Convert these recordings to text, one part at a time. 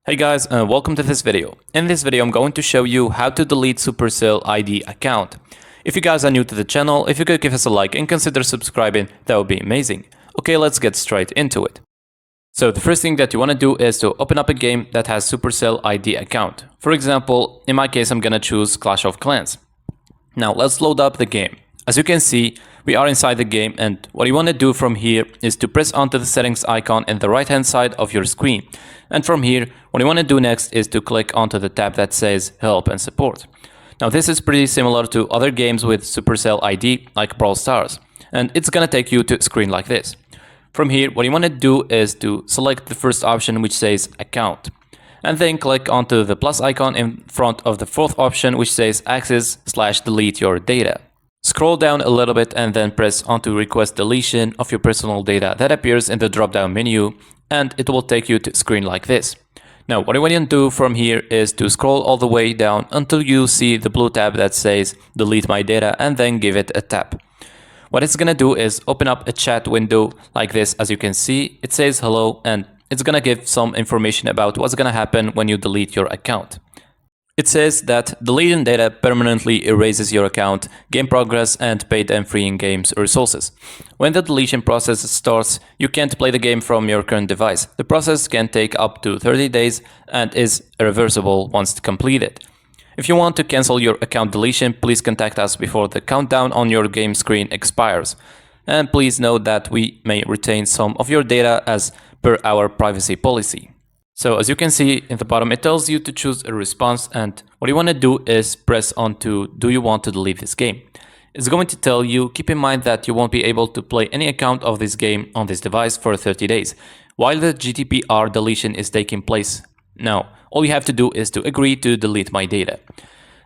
Hey guys, and welcome to this video. In this video, I'm going to show you how to delete Supercell ID account. If you guys are new to the channel, if you could give us a like and consider subscribing, that would be amazing. Okay, let's get straight into it. So the first thing that you want to do is to open up a game that has Supercell ID account. For example, in my case, I'm gonna choose Clash of Clans. Now let's load up the game. As you can see, we are inside the game, and what you want to do from here is to press onto the settings icon in the right hand side of your screen. And from here, what you want to do next is to click onto the tab that says Help and Support. Now this is pretty similar to other games with Supercell ID like Brawl Stars, and it's gonna take you to a screen like this. From here, what you want to do is to select the first option which says Account, and then click onto the plus icon in front of the fourth option which says Access/delete your data. Scroll down a little bit and then press onto request deletion of your personal data that appears in the drop-down menu, and it will take you to a screen like this. Now what you want to do from here is to scroll all the way down until you see the blue tab that says delete my data, and then give it a tap. What it's gonna do is open up a chat window like this. As you can see, it says hello, and it's gonna give some information about what's gonna happen when you delete your account. It says that deleting data permanently erases your account, game progress, and paid and free in-games resources. When the deletion process starts, you can't play the game from your current device. The process can take up to 30 days and is irreversible once completed. If you want to cancel your account deletion, please contact us before the countdown on your game screen expires. And please note that we may retain some of your data as per our privacy policy. So as you can see in the bottom, it tells you to choose a response, and what you want to do is press onto do you want to delete this game. It's going to tell you, keep in mind that you won't be able to play any account of this game on this device for 30 days while the GDPR deletion is taking place. Now all you have to do is to agree to delete my data,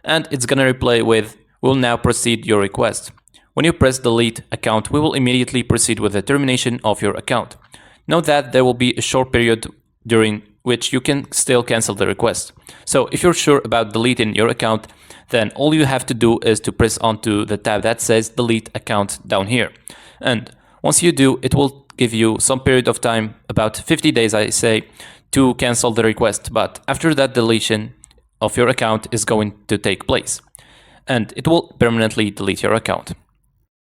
and it's gonna reply with we'll now proceed your request. When you press delete account, we will immediately proceed with the termination of your account. Note that there will be a short period during which you can still cancel the request. So if you're sure about deleting your account, then all you have to do is to press onto the tab that says delete account down here. And once you do, it will give you some period of time, about 50 days I say, to cancel the request. But after that, deletion of your account is going to take place, and it will permanently delete your account.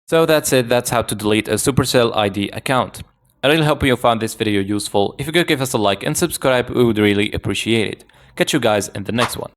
So that's it. That's how to delete a Supercell ID account. I really hope you found this video useful. If you could give us a like and subscribe, we would really appreciate it. Catch you guys in the next one.